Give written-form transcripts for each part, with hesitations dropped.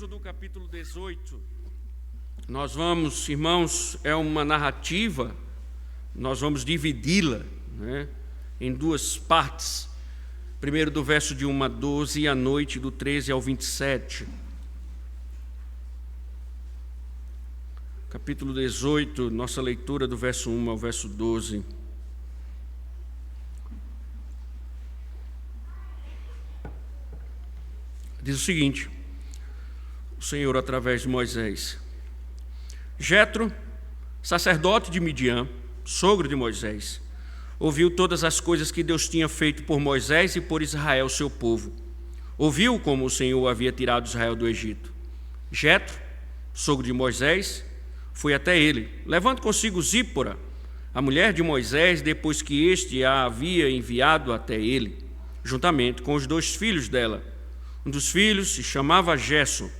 Êxodo capítulo 18. Nós vamos, irmãos, é uma narrativa, nós vamos dividi-la, em duas partes. Primeiro do verso de 1 a 12 e à noite do 13 ao 27. Capítulo 18, nossa leitura do verso 1 ao verso 12. Diz o seguinte: o Senhor através de Moisés. Jetro, sacerdote de Midian, sogro de Moisés, ouviu todas as coisas que Deus tinha feito por Moisés e por Israel, seu povo. Ouviu como o Senhor havia tirado Israel do Egito. Jetro, sogro de Moisés, foi até ele, levando consigo Zípora, a mulher de Moisés, depois que este a havia enviado até ele, juntamente com os 2 filhos dela. Um dos filhos se chamava Gerson,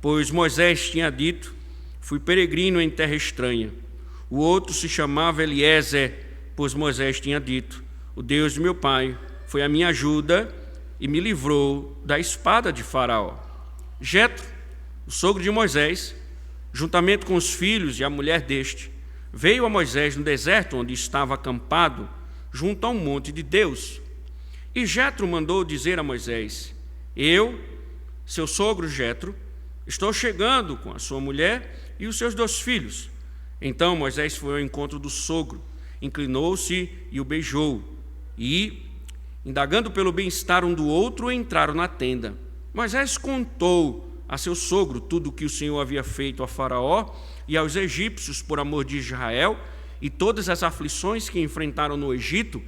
pois Moisés tinha dito: fui peregrino em terra estranha. O outro se chamava Eliezer, pois Moisés tinha dito: o Deus de meu pai foi a minha ajuda e me livrou da espada de Faraó. Jetro, o sogro de Moisés, juntamente com os filhos e a mulher deste, veio a Moisés no deserto onde estava acampado, junto a um monte de Deus. E Jetro mandou dizer a Moisés: eu, seu sogro Jetro, estou chegando com a sua mulher e os seus 2 filhos. Então Moisés foi ao encontro do sogro, inclinou-se e o beijou. E, indagando pelo bem-estar um do outro, entraram na tenda. Moisés contou a seu sogro tudo o que o Senhor havia feito a Faraó e aos egípcios por amor de Israel, e todas as aflições que enfrentaram no Egito,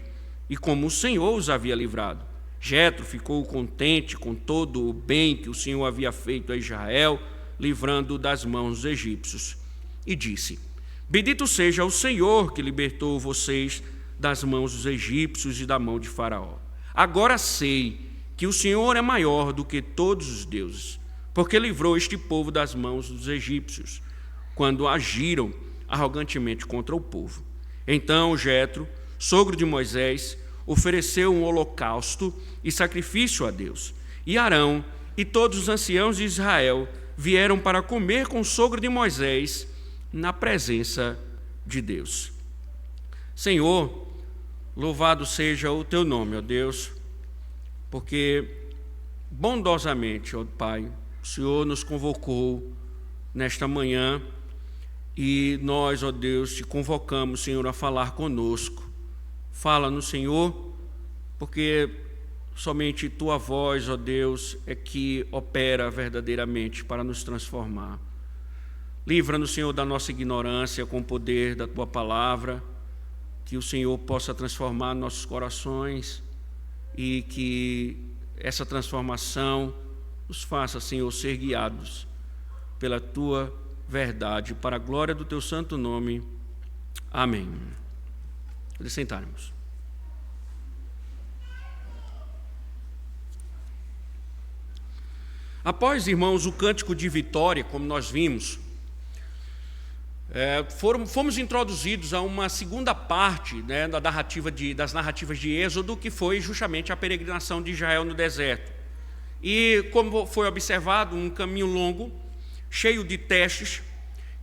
e como o Senhor os havia livrado. Jetro ficou contente com todo o bem que o Senhor havia feito a Israel, livrando-o das mãos dos egípcios. E disse: bendito seja o Senhor que libertou vocês das mãos dos egípcios e da mão de Faraó. Agora sei que o Senhor é maior do que todos os deuses, porque livrou este povo das mãos dos egípcios, quando agiram arrogantemente contra o povo. Então Jetro, sogro de Moisés, ofereceu um holocausto e sacrifício a Deus. E Arão e todos os anciãos de Israel vieram para comer com o sogro de Moisés na presença de Deus. Senhor, louvado seja o teu nome, ó Deus, porque bondosamente, ó Pai, o Senhor nos convocou nesta manhã e nós, ó Deus, te convocamos, Senhor, a falar conosco. Fala-nos, Senhor, porque somente tua voz, ó Deus, é que opera verdadeiramente para nos transformar. Livra-nos, Senhor, da nossa ignorância com o poder da tua palavra, que o Senhor possa transformar nossos corações e que essa transformação nos faça, Senhor, ser guiados pela tua verdade, para a glória do teu santo nome. Amém. Podem sentar-nos. Após, irmãos, o cântico de vitória, como nós vimos, fomos introduzidos a uma segunda parte das narrativas de Êxodo, que foi justamente a peregrinação de Israel no deserto. E, como foi observado, um caminho longo, cheio de testes,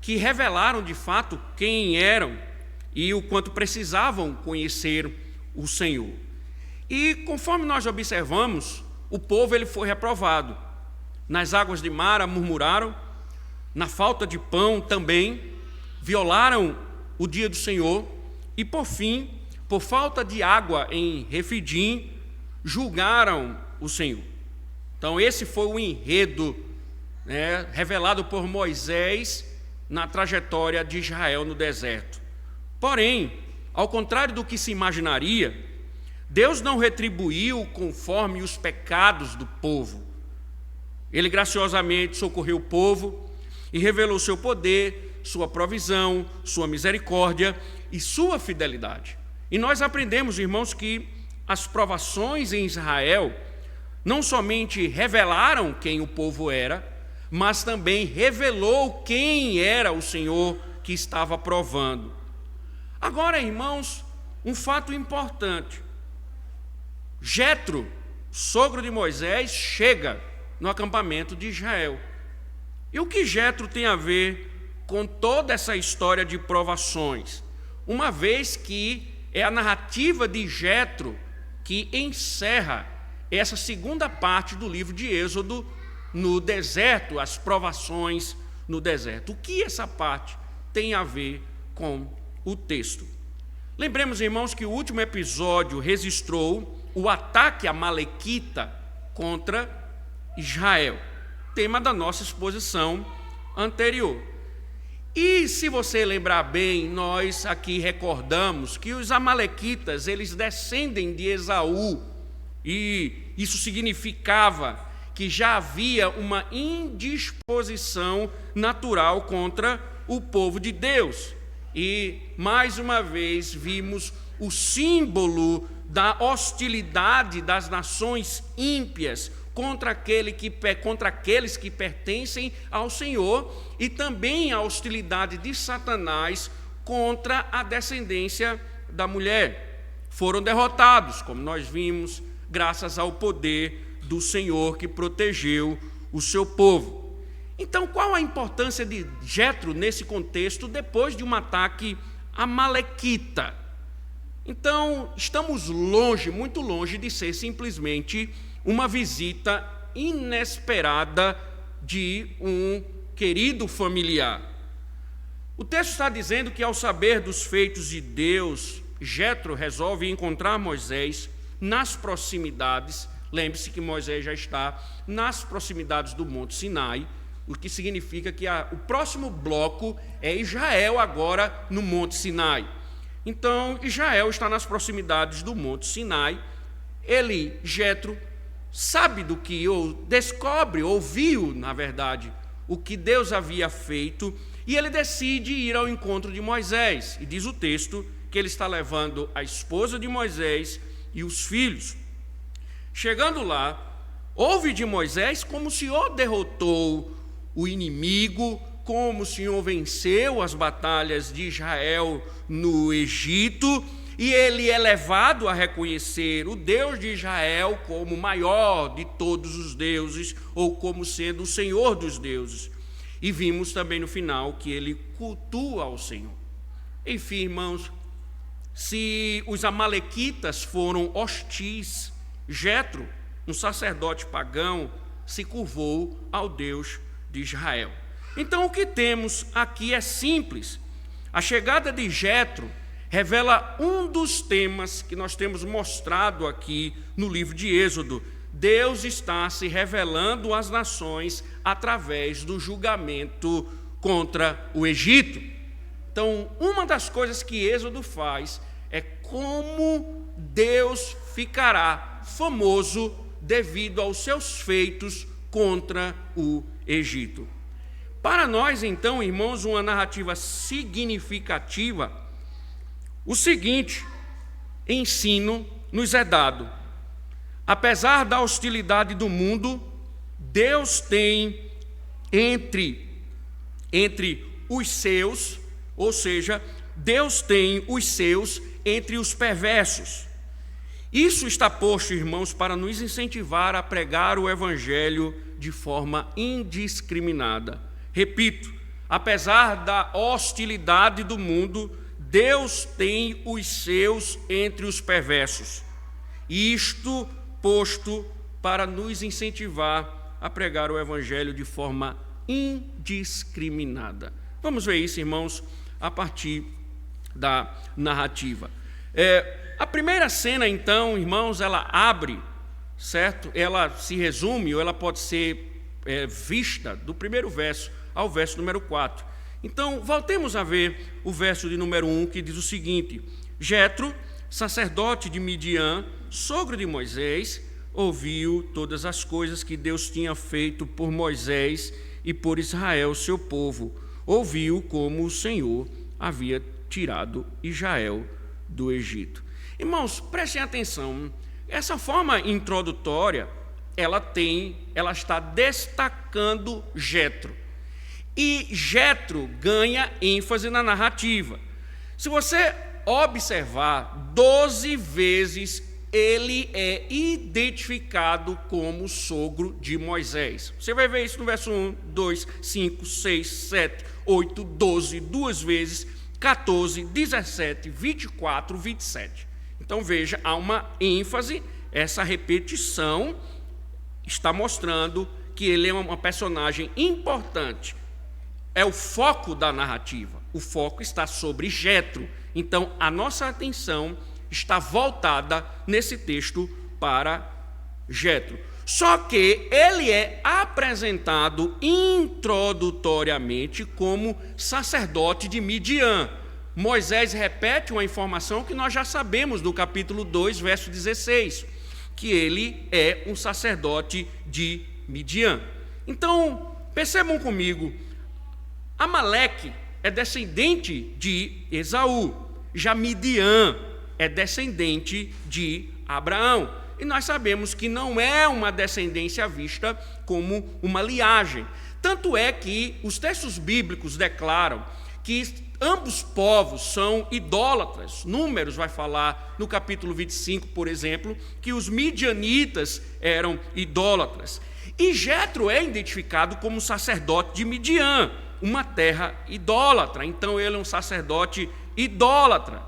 que revelaram de fato quem eram e o quanto precisavam conhecer o Senhor. E, conforme nós observamos, o povo ele foi reprovado. Nas águas de Mara murmuraram, na falta de pão também, violaram o dia do Senhor e, por fim, por falta de água em Refidim, julgaram o Senhor. Então, esse foi o enredo revelado por Moisés na trajetória de Israel no deserto. Porém, ao contrário do que se imaginaria, Deus não retribuiu conforme os pecados do povo. Ele graciosamente socorreu o povo e revelou seu poder, sua provisão, sua misericórdia e sua fidelidade. E nós aprendemos, irmãos, que as provações em Israel não somente revelaram quem o povo era, mas também revelou quem era o Senhor que estava provando. Agora, irmãos, um fato importante. Jetro, sogro de Moisés, chega no acampamento de Israel. E o que Jetro tem a ver com toda essa história de provações? Uma vez que é a narrativa de Jetro que encerra essa segunda parte do livro de Êxodo no deserto, as provações no deserto. O que essa parte tem a ver com o texto? Lembremos, irmãos, que o último episódio registrou o ataque amalequita contra Israel, tema da nossa exposição anterior. E se você lembrar bem, nós aqui recordamos que os amalequitas, eles descendem de Esaú, e isso significava que já havia uma indisposição natural contra o povo de Deus. E, mais uma vez, vimos o símbolo da hostilidade das nações ímpias contra aqueles que pertencem ao Senhor, e também a hostilidade de Satanás contra a descendência da mulher. Foram derrotados, como nós vimos, graças ao poder do Senhor que protegeu o seu povo. Então, qual a importância de Jetro nesse contexto, depois de um ataque amalequita? Então, estamos longe, muito longe de ser simplesmente uma visita inesperada de um querido familiar. O texto está dizendo que, ao saber dos feitos de Deus, Jetro resolve encontrar Moisés nas proximidades. Lembre-se que Moisés já está nas proximidades do Monte Sinai, o que significa que o próximo bloco é Israel agora no Monte Sinai. Então, Israel está nas proximidades do Monte Sinai. Jetro, sabe do que, ou descobre, ouviu, na verdade, o que Deus havia feito, e ele decide ir ao encontro de Moisés. E diz o texto que ele está levando a esposa de Moisés e os filhos. Chegando lá, ouve de Moisés como o Senhor derrotou o inimigo, como o Senhor venceu as batalhas de Israel no Egito, e ele é levado a reconhecer o Deus de Israel como o maior de todos os deuses, ou como sendo o Senhor dos deuses. E vimos também no final que ele cultua ao Senhor. Enfim, irmãos, se os amalequitas foram hostis, Jetro, um sacerdote pagão, se curvou ao Deus de Israel. Então, o que temos aqui é simples. A chegada de Jetro revela um dos temas que nós temos mostrado aqui no livro de Êxodo. Deus está se revelando às nações através do julgamento contra o Egito. Então, uma das coisas que Êxodo faz é como Deus ficará famoso devido aos seus feitos contra o Egito. Para nós, então, irmãos, uma narrativa significativa, o seguinte ensino nos é dado: apesar da hostilidade do mundo, Deus tem entre os seus, ou seja, Deus tem os seus entre os perversos. Isso está posto, irmãos, para nos incentivar a pregar o Evangelho de forma indiscriminada. Repito, apesar da hostilidade do mundo, Deus tem os seus entre os perversos. Isto posto para nos incentivar a pregar o Evangelho de forma indiscriminada. Vamos ver isso, irmãos, a partir da narrativa. A primeira cena, então, irmãos, ela abre, certo? Ela se resume, ou ela pode ser vista do primeiro verso ao verso número 4. Então, voltemos a ver o verso de número 1, que diz o seguinte: Jetro, sacerdote de Midian, sogro de Moisés, ouviu todas as coisas que Deus tinha feito por Moisés e por Israel, seu povo. Ouviu como o Senhor havia tirado Israel do Egito. Irmãos, prestem atenção, essa forma introdutória, ela está destacando Jetro. E Jetro ganha ênfase na narrativa. Se você observar, 12 vezes ele é identificado como sogro de Moisés. Você vai ver isso no verso 1, 2, 5, 6, 7, 8, 12, duas vezes, 14, 17, 24, 27. Então veja, há uma ênfase, essa repetição está mostrando que ele é uma personagem importante. É o foco da narrativa. O foco está sobre Jetro. Então a nossa atenção está voltada nesse texto para Jetro. Só que ele é apresentado introdutoriamente como sacerdote de Midian. Moisés repete uma informação que nós já sabemos do capítulo 2, verso 16, que ele é um sacerdote de Midian. Então, percebam comigo, Amaleque é descendente de Esaú, já Midian é descendente de Abraão. E nós sabemos que não é uma descendência vista como uma linhagem. Tanto é que os textos bíblicos declaram que ambos povos são idólatras. Números vai falar no capítulo 25, por exemplo, que os midianitas eram idólatras. E Jetro é identificado como sacerdote de Midian, uma terra idólatra. Então ele é um sacerdote idólatra.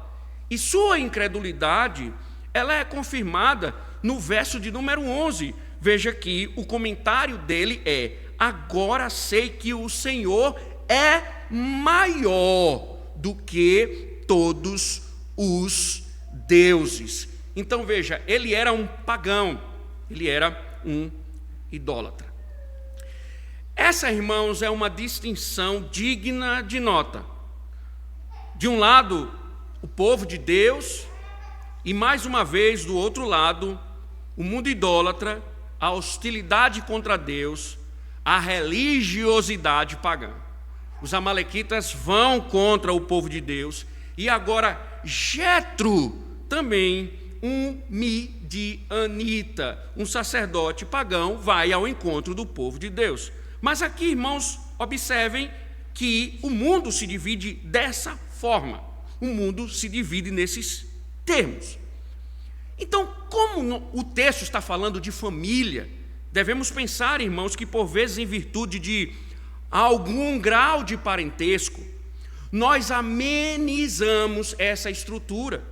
E sua incredulidade, ela é confirmada no verso de número 11. Veja que o comentário dele é: agora sei que o Senhor é maior do que todos os deuses. Então veja, ele era um pagão, ele era um idólatra. Essa, irmãos, é uma distinção digna de nota. De um lado, o povo de Deus, e mais uma vez, do outro lado, o mundo idólatra, a hostilidade contra Deus, a religiosidade pagã. Os amalequitas vão contra o povo de Deus, e agora Jetro, também um midianita, um sacerdote pagão, vai ao encontro do povo de Deus. Mas aqui, irmãos, observem que o mundo se divide dessa forma. O mundo se divide nesses termos. Então, como o texto está falando de família, devemos pensar, irmãos, que por vezes, em virtude de algum grau de parentesco, nós amenizamos essa estrutura.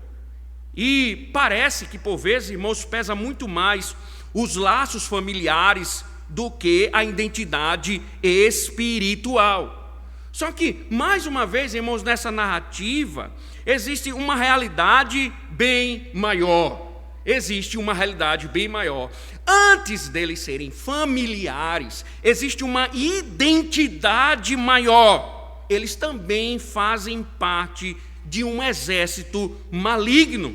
E parece que, por vezes, irmãos, pesa muito mais os laços familiares do que a identidade espiritual. Só que, mais uma vez, irmãos, nessa narrativa, existe uma realidade bem maior. Existe uma realidade bem maior. Antes deles serem familiares, existe uma identidade maior. Eles também fazem parte de um exército maligno.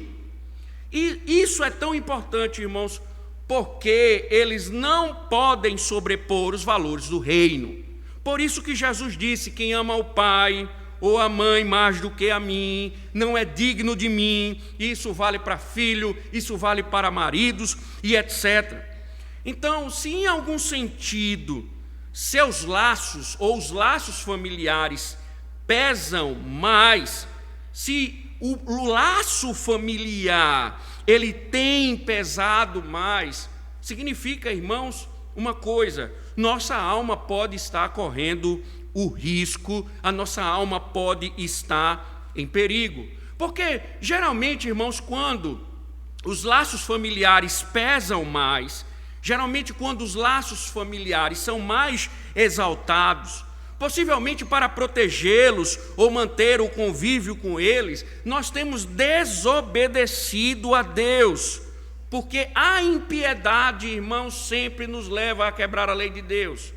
E isso é tão importante, irmãos, porque eles não podem sobrepor os valores do reino. Por isso que Jesus disse: quem ama o pai ou a mãe mais do que a mim, não é digno de mim. Isso vale para filho, isso vale para maridos e etc. Então, se em algum sentido seus laços ou os laços familiares pesam mais, se o laço familiar ele tem pesado mais, significa, irmãos, uma coisa: nossa alma pode estar correndo o risco, a nossa alma pode estar em perigo. Porque, geralmente, irmãos, quando os laços familiares pesam mais, geralmente quando os laços familiares são mais exaltados, possivelmente para protegê-los ou manter o convívio com eles, nós temos desobedecido a Deus. Porque a impiedade, irmãos, sempre nos leva a quebrar a lei de Deus.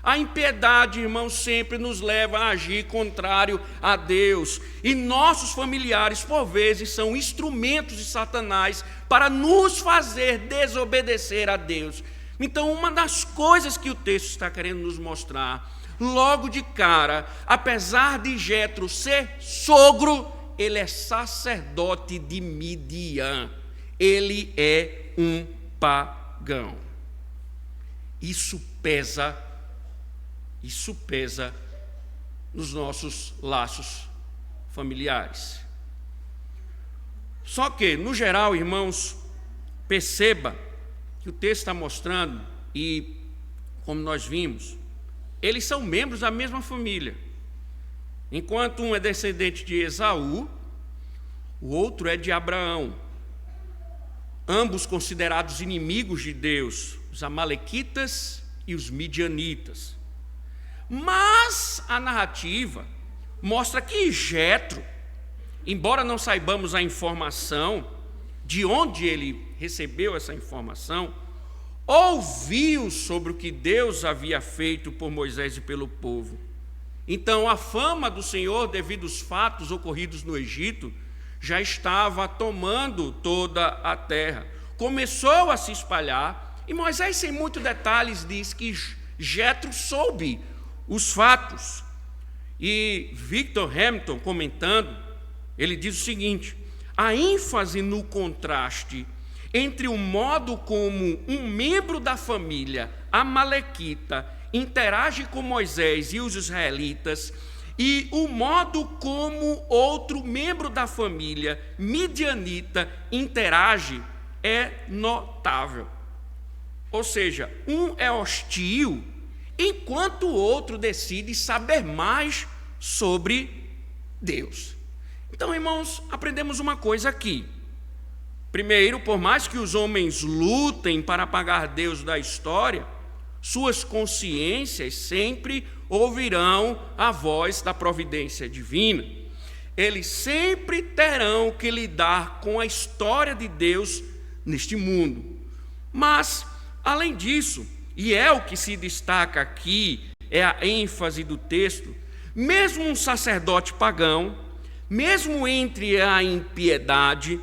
A impiedade, irmãos, sempre nos leva a agir contrário a Deus. E nossos familiares, por vezes, são instrumentos de Satanás para nos fazer desobedecer a Deus. Então, uma das coisas que o texto está querendo nos mostrar, logo de cara, apesar de Jetro ser sogro, ele é sacerdote de Midian. Ele é um pagão. Isso pesa nos nossos laços familiares. Só que, no geral, irmãos, perceba que o texto está mostrando, e como nós vimos, eles são membros da mesma família. Enquanto um é descendente de Esaú, o outro é de Abraão. Ambos considerados inimigos de Deus, os amalequitas e os midianitas. Mas a narrativa mostra que Jetro, embora não saibamos a informação de onde ele recebeu essa informação, ouviu sobre o que Deus havia feito por Moisés e pelo povo. Então a fama do Senhor, devido aos fatos ocorridos no Egito, já estava tomando toda a terra. Começou a se espalhar, e Moisés, sem muitos detalhes, diz que Jetro soube os fatos. E Victor Hamilton, comentando, ele diz o seguinte: a ênfase no contraste entre o modo como um membro da família amalequita interage com Moisés e os israelitas e o modo como outro membro da família midianita interage é notável. Ou seja, um é hostil, enquanto o outro decide saber mais sobre Deus. Então, irmãos, aprendemos uma coisa aqui. Primeiro, por mais que os homens lutem para apagar Deus da história, suas consciências sempre ouvirão a voz da providência divina. Eles sempre terão que lidar com a história de Deus neste mundo. Mas, além disso, e é o que se destaca aqui, é a ênfase do texto, mesmo um sacerdote pagão, mesmo entre a impiedade,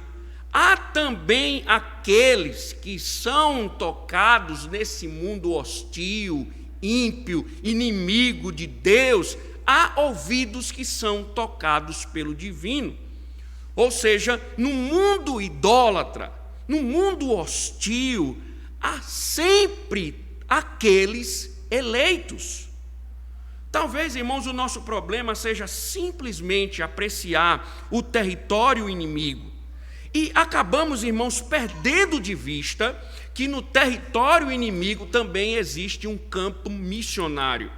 há também aqueles que são tocados nesse mundo hostil, ímpio, inimigo de Deus. Há ouvidos que são tocados pelo divino. Ou seja, no mundo idólatra, no mundo hostil, há sempre aqueles eleitos. Talvez, irmãos, o nosso problema seja simplesmente apreciar o território inimigo. E acabamos, irmãos, perdendo de vista que no território inimigo também existe um campo missionário.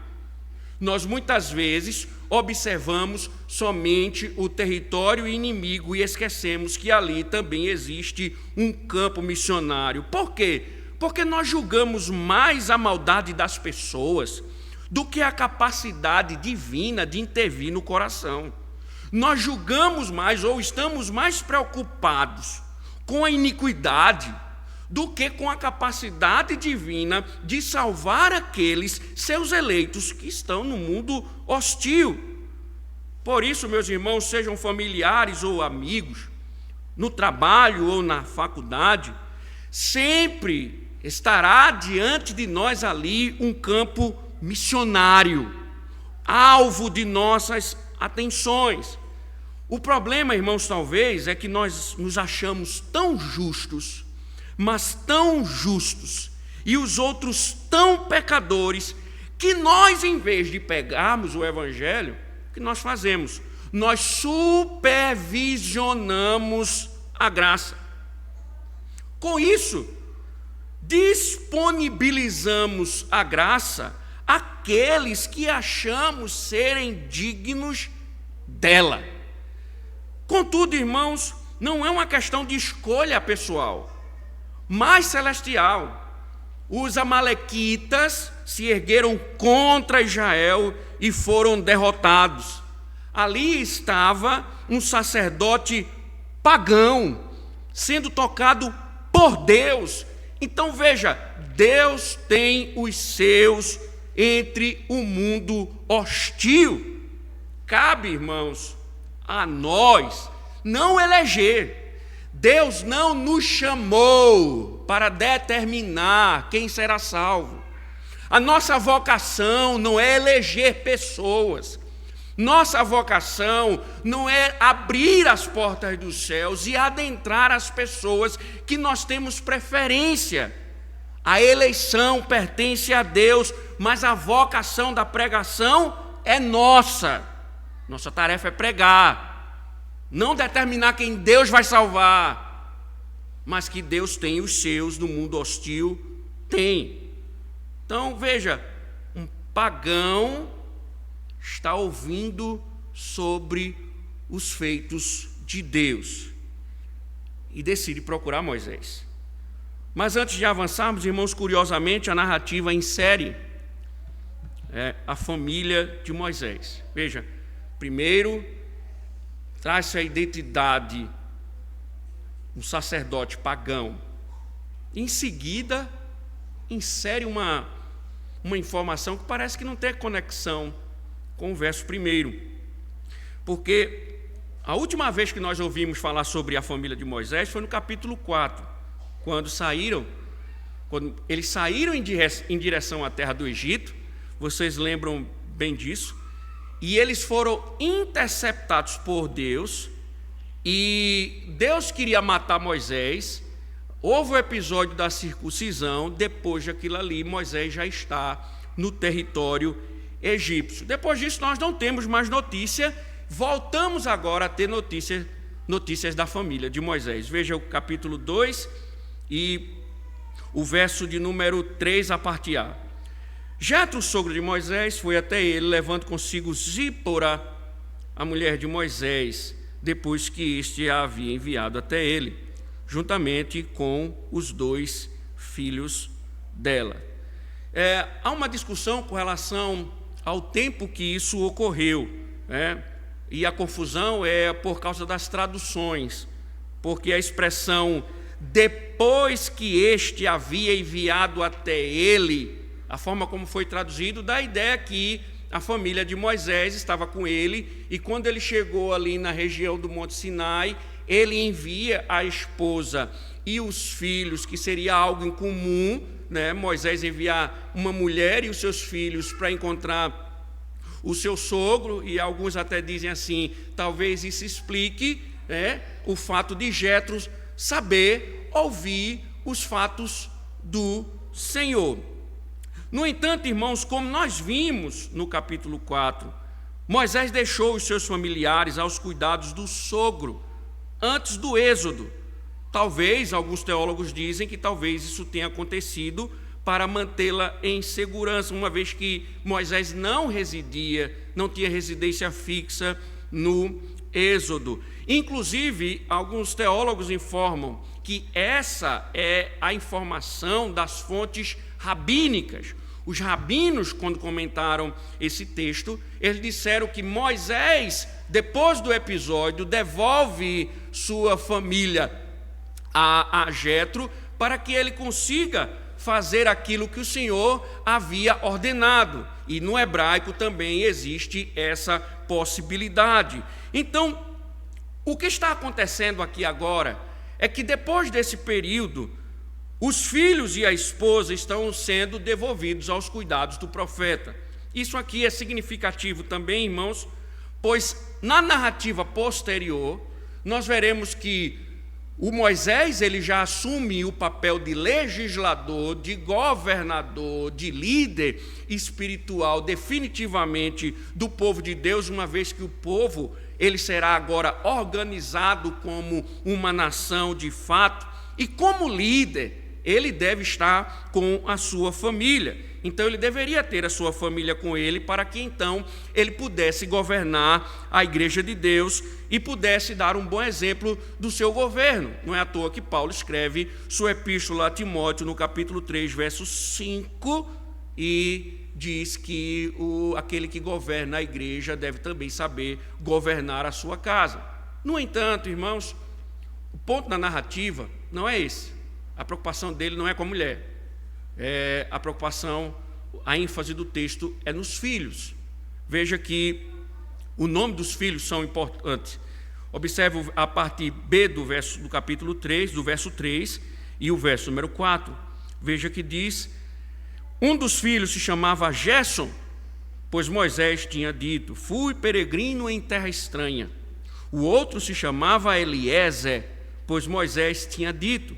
Nós muitas vezes observamos somente o território inimigo e esquecemos que ali também existe um campo missionário. Por quê? Porque nós julgamos mais a maldade das pessoas do que a capacidade divina de intervir no coração. Nós julgamos mais ou estamos mais preocupados com a iniquidade do que com a capacidade divina de salvar aqueles seus eleitos que estão no mundo hostil. Por isso, meus irmãos, sejam familiares ou amigos, no trabalho ou na faculdade, sempre estará diante de nós ali um campo missionário, alvo de nossas atenções. O problema, irmãos, talvez, é que nós nos achamos tão justos, mas tão justos, e os outros tão pecadores, que nós, em vez de pegarmos o Evangelho, o que nós fazemos? Nós supervisionamos a graça. Com isso, disponibilizamos a graça àqueles que achamos serem dignos dela. Contudo, irmãos, não é uma questão de escolha pessoal, mas celestial. Os amalequitas se ergueram contra Israel e foram derrotados. Ali estava um sacerdote pagão, sendo tocado por Deus. Então veja, Deus tem os seus entre o mundo hostil. Cabe, irmãos, a nós não eleger. Deus não nos chamou para determinar quem será salvo. A nossa vocação não é eleger pessoas. Nossa vocação não é abrir as portas dos céus e adentrar as pessoas que nós temos preferência. A eleição pertence a Deus, mas a vocação da pregação é nossa. Nossa tarefa é pregar, não determinar quem Deus vai salvar. mas que Deus tem os seus no mundo hostil, tem. Então, veja, um pagão está ouvindo sobre os feitos de Deus e decide procurar Moisés. Mas antes de avançarmos, irmãos, curiosamente, a narrativa insere a família de Moisés. Veja, primeiro traz-se a identidade um sacerdote pagão. Em seguida, insere uma informação que parece que não tem conexão com o verso primeiro. Porque a última vez que nós ouvimos falar sobre a família de Moisés foi no capítulo 4, quando eles saíram em direção à terra do Egito, vocês lembram bem disso, e eles foram interceptados por Deus, e Deus queria matar Moisés. Houve o episódio da circuncisão. Depois daquilo ali, Moisés já está no território egípcio. Depois disso, nós não temos mais notícia. Voltamos agora a ter notícias da família de Moisés. Veja o capítulo 2 e o verso de número 3 a parte A. Jetro, sogro de Moisés, foi até ele, levando consigo Zípora, a mulher de Moisés, depois que este a havia enviado até ele, juntamente com os 2 filhos dela. Há uma discussão com relação ao tempo que isso ocorreu, e a confusão é por causa das traduções, porque a expressão depois que este havia enviado até ele, a forma como foi traduzido dá a ideia que a família de Moisés estava com ele, e quando ele chegou ali na região do Monte Sinai, ele envia a esposa e os filhos, que seria algo incomum, Moisés enviar uma mulher e os seus filhos para encontrar o seu sogro, e alguns até dizem assim, talvez isso explique o fato de Jetro saber ouvir os fatos do Senhor. No entanto, irmãos, como nós vimos no capítulo 4, Moisés deixou os seus familiares aos cuidados do sogro antes do êxodo. Talvez, alguns teólogos dizem que talvez isso tenha acontecido para mantê-la em segurança, uma vez que Moisés não tinha residência fixa no êxodo. Inclusive, alguns teólogos informam que essa é a informação das fontes rabínicas. Os rabinos, quando comentaram esse texto, eles disseram que Moisés, depois do episódio, devolve sua família a Jetro para que ele consiga fazer aquilo que o Senhor havia ordenado. E no hebraico também existe essa possibilidade. Então, o que está acontecendo aqui agora é que depois desse período, os filhos e a esposa estão sendo devolvidos aos cuidados do profeta. Isso aqui é significativo também, irmãos, pois na narrativa posterior, nós veremos que o Moisés ele já assume o papel de legislador, de governador, de líder espiritual definitivamente do povo de Deus, uma vez que o povo ele será agora organizado como uma nação de fato, e como líder ele deve estar com a sua família. Então ele deveria ter a sua família com ele, para que então ele pudesse governar a igreja de Deus e pudesse dar um bom exemplo do seu governo. Não é à toa que Paulo escreve sua epístola a Timóteo no capítulo 3, verso 5, e diz que aquele que governa a igreja deve também saber governar a sua casa. No entanto, irmãos, o ponto da narrativa não é esse. A preocupação dele não é com a mulher. A preocupação, a ênfase do texto é nos filhos. Veja que o nome dos filhos são importantes. Observe a parte B do capítulo 3, do verso 3 e o verso número 4. Veja que diz: um dos filhos se chamava Gerson, pois Moisés tinha dito, fui peregrino em terra estranha. O outro se chamava Eliezer, pois Moisés tinha dito,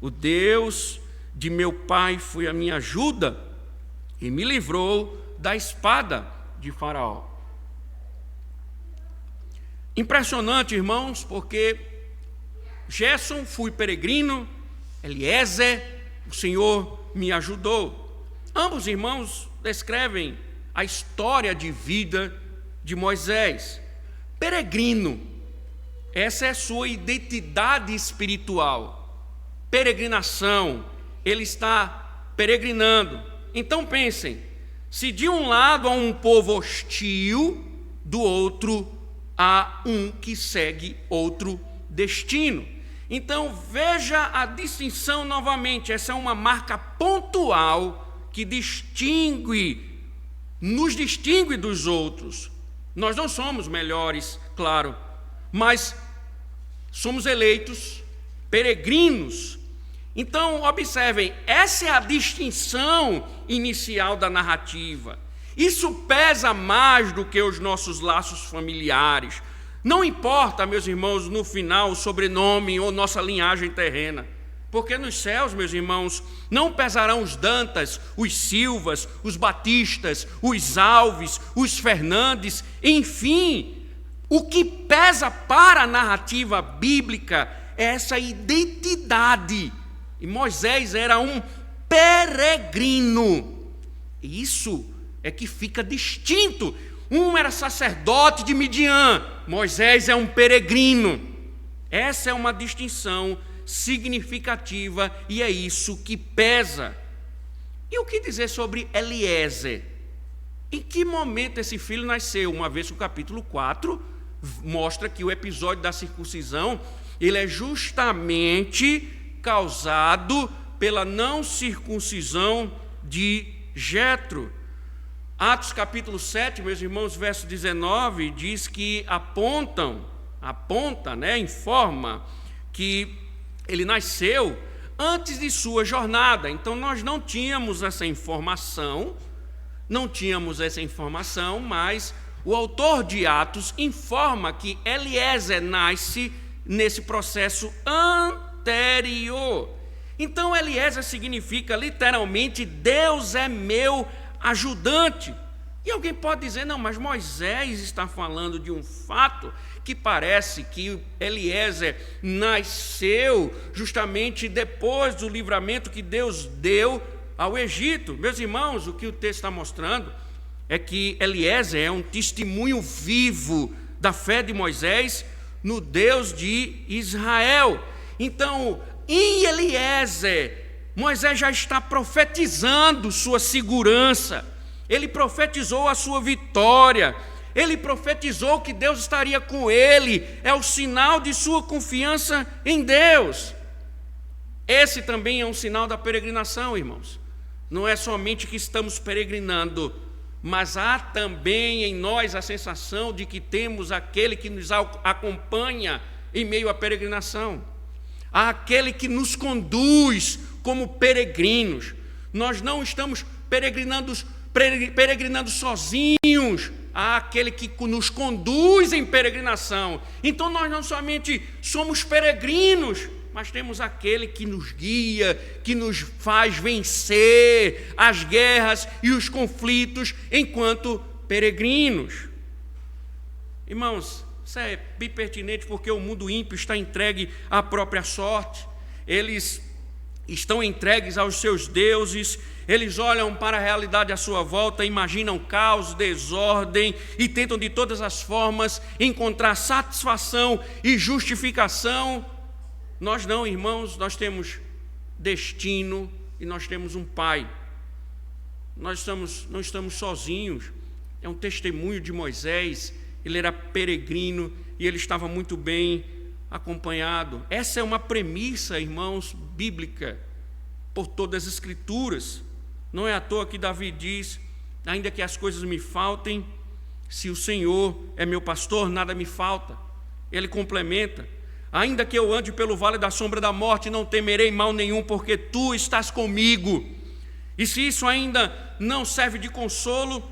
o Deus de meu pai foi a minha ajuda e me livrou da espada de Faraó. Impressionante, irmãos, porque Gerson, fui peregrino. Eliezer, o Senhor me ajudou. Ambos irmãos descrevem a história de vida de Moisés. Peregrino, essa é a sua identidade espiritual. Peregrinação, ele está peregrinando. Então pensem, se de um lado há um povo hostil, do outro há um que segue outro destino. Então veja a distinção novamente. Essa é uma marca pontual que nos distingue dos outros. Nós não somos melhores, claro, mas somos eleitos, peregrinos. Então observem, essa é a distinção inicial da narrativa. Isso pesa mais do que os nossos laços familiares. Não importa, meus irmãos, no final o sobrenome ou nossa linhagem terrena, porque nos céus, meus irmãos, não pesarão os Dantas, os Silvas, os Batistas, os Alves, os Fernandes, enfim. O que pesa para a narrativa bíblica é essa identidade. E Moisés era um peregrino. Isso é que fica distinto. Um era sacerdote de Midian, Moisés é um peregrino. Essa é uma distinção significativa e é isso que pesa. E o que dizer sobre Eliezer? Em que momento esse filho nasceu? Uma vez que o capítulo 4 mostra que o episódio da circuncisão, ele é justamente causado pela não circuncisão de Jetro. Atos capítulo 7, meus irmãos, verso 19, diz que informa que ele nasceu antes de sua jornada. Então nós não tínhamos essa informação, mas o autor de Atos informa que Eliezer nasce nesse processo anterior. Então Eliezer significa literalmente Deus é meu ajudante. E alguém pode dizer, não, mas Moisés está falando de um fato que parece que Eliezer nasceu justamente depois do livramento que Deus deu ao Egito. Meus irmãos, o que o texto está mostrando é que Eliezer é um testemunho vivo da fé de Moisés no Deus de Israel. Então, em Eliezer, Moisés já está profetizando sua segurança, ele profetizou a sua vitória, ele profetizou que Deus estaria com ele, é o sinal de sua confiança em Deus. Esse também é um sinal da peregrinação, irmãos. Não é somente que estamos peregrinando, mas há também em nós a sensação de que temos aquele que nos acompanha em meio à peregrinação, há aquele que nos conduz como peregrinos. Nós não estamos peregrinando sozinhos, há aquele que nos conduz em peregrinação. Então nós não somente somos peregrinos, mas temos aquele que nos guia, que nos faz vencer as guerras e os conflitos enquanto peregrinos. Irmãos, isso é bem pertinente porque o mundo ímpio está entregue à própria sorte. Eles estão entregues aos seus deuses, eles olham para a realidade à sua volta, imaginam caos, desordem e tentam de todas as formas encontrar satisfação e justificação. Nós não, irmãos, nós temos destino e nós temos um Pai. Não estamos sozinhos. É um testemunho de Moisés, ele era peregrino e ele estava muito bem acompanhado. Essa é uma premissa, irmãos, bíblica, por todas as Escrituras. Não é à toa que Davi diz, ainda que as coisas me faltem, se o Senhor é meu pastor, nada me falta. Ele complementa, ainda que eu ande pelo vale da sombra da morte, não temerei mal nenhum, porque tu estás comigo. E se isso ainda não serve de consolo,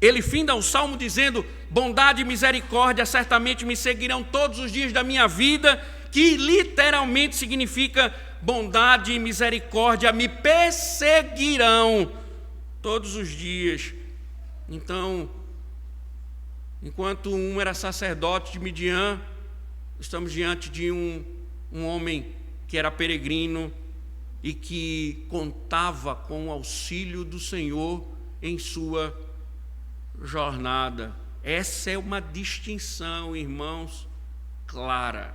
ele finda o salmo dizendo, bondade e misericórdia certamente me seguirão todos os dias da minha vida, que literalmente significa bondade e misericórdia me perseguirão todos os dias. Então, enquanto um era sacerdote de Midian, estamos diante de um um homem que era peregrino e que contava com o auxílio do Senhor em sua jornada. Essa é uma distinção, irmãos, clara.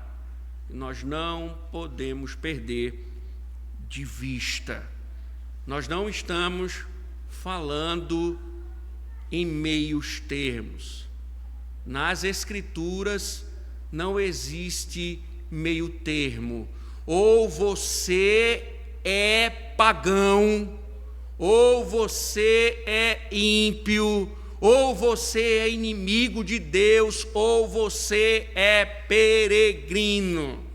Nós não podemos perder de vista. Nós não estamos falando em meios termos. Nas Escrituras não existe meio termo. Ou você é pagão, ou você é ímpio, ou você é inimigo de Deus, ou você é peregrino,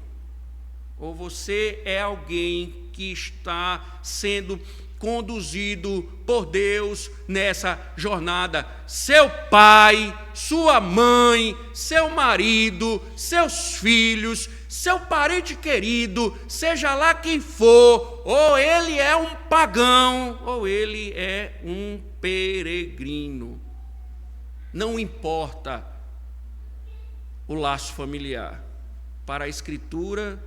ou você é alguém que está sendo conduzido por Deus nessa jornada. Seu pai, sua mãe, seu marido, seus filhos, seu parente querido, seja lá quem for, ou ele é um pagão, ou ele é um peregrino. Não importa o laço familiar. Para a Escritura,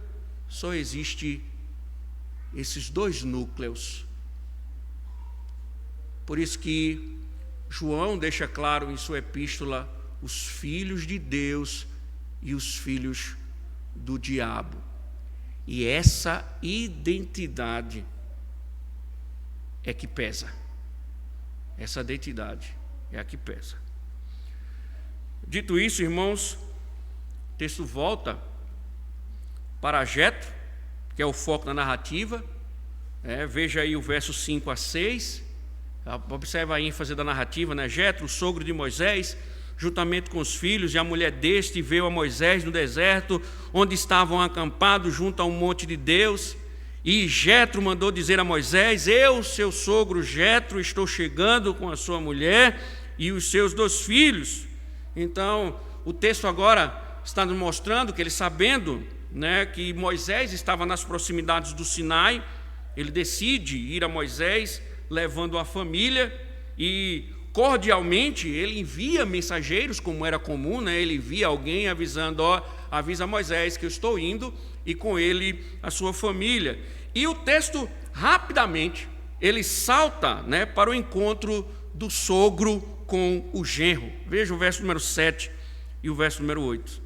só existe esses dois núcleos. Por isso que João deixa claro em sua epístola os filhos de Deus e os filhos do diabo. E essa identidade é que pesa. Essa identidade é a que pesa. Dito isso, irmãos, o texto volta para Jetro, que é o foco da narrativa. Veja aí o verso 5 a 6. Observa a ênfase da narrativa, né? Jetro, o sogro de Moisés, juntamente com os filhos e a mulher deste, veio a Moisés no deserto, onde estavam acampados junto ao monte de Deus. E Jetro mandou dizer a Moisés: eu, seu sogro Jetro, estou chegando com a sua mulher e os seus 2 filhos. Então, o texto agora está nos mostrando que ele, sabendo, né, que Moisés estava nas proximidades do Sinai, ele decide ir a Moisés, levando a família, e cordialmente ele envia mensageiros, como era comum, né? Ele envia alguém avisando: avisa Moisés que eu estou indo, e com ele a sua família. E o texto rapidamente ele salta, né, para o encontro do sogro com o genro. Veja o verso número 7 e o verso número 8.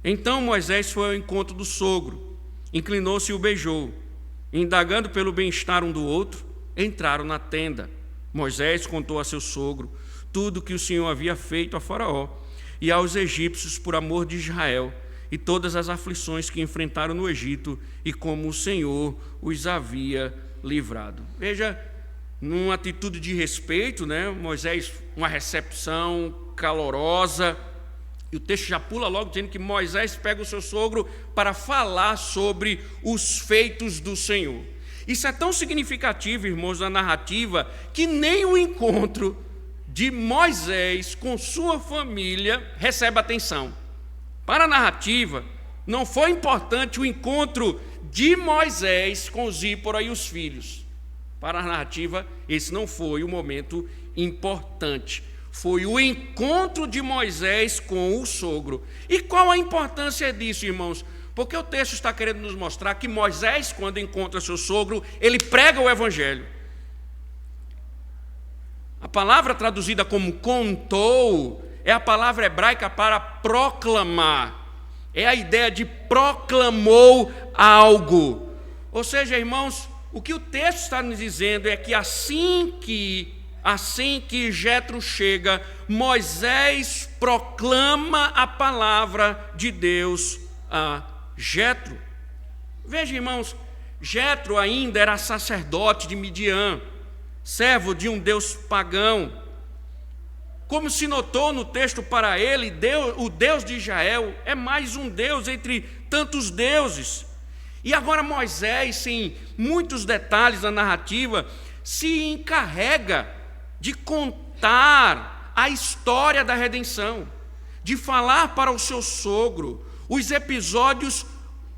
Então Moisés foi ao encontro do sogro, inclinou-se e o beijou. Indagando pelo bem-estar um do outro, entraram na tenda. Moisés contou a seu sogro tudo que o Senhor havia feito a Faraó e aos egípcios por amor de Israel, e todas as aflições que enfrentaram no Egito, e como o Senhor os havia livrado. Veja, numa atitude de respeito, né? Moisés, uma recepção calorosa, e o texto já pula logo dizendo que Moisés pega o seu sogro para falar sobre os feitos do Senhor. Isso é tão significativo, irmãos, da narrativa, que nem o encontro de Moisés com sua família recebe atenção. Para a narrativa, não foi importante o encontro de Moisés com Zípora e os filhos. Para a narrativa, esse não foi o momento importante. Foi o encontro de Moisés com o sogro. E qual a importância disso, irmãos? Porque o texto está querendo nos mostrar que Moisés, quando encontra seu sogro, ele prega o evangelho. A palavra traduzida como contou é a palavra hebraica para proclamar. É a ideia de proclamou algo. Ou seja, irmãos, o que o texto está nos dizendo é que assim que Jetro chega, Moisés proclama a palavra de Deus a Jetro. Veja, irmãos, Jetro ainda era sacerdote de Midian, servo de um deus pagão. Como se notou no texto, para ele, o Deus de Israel é mais um Deus entre tantos deuses. E agora Moisés, sem muitos detalhes da narrativa, se encarrega de contar a história da redenção, de falar para o seu sogro os episódios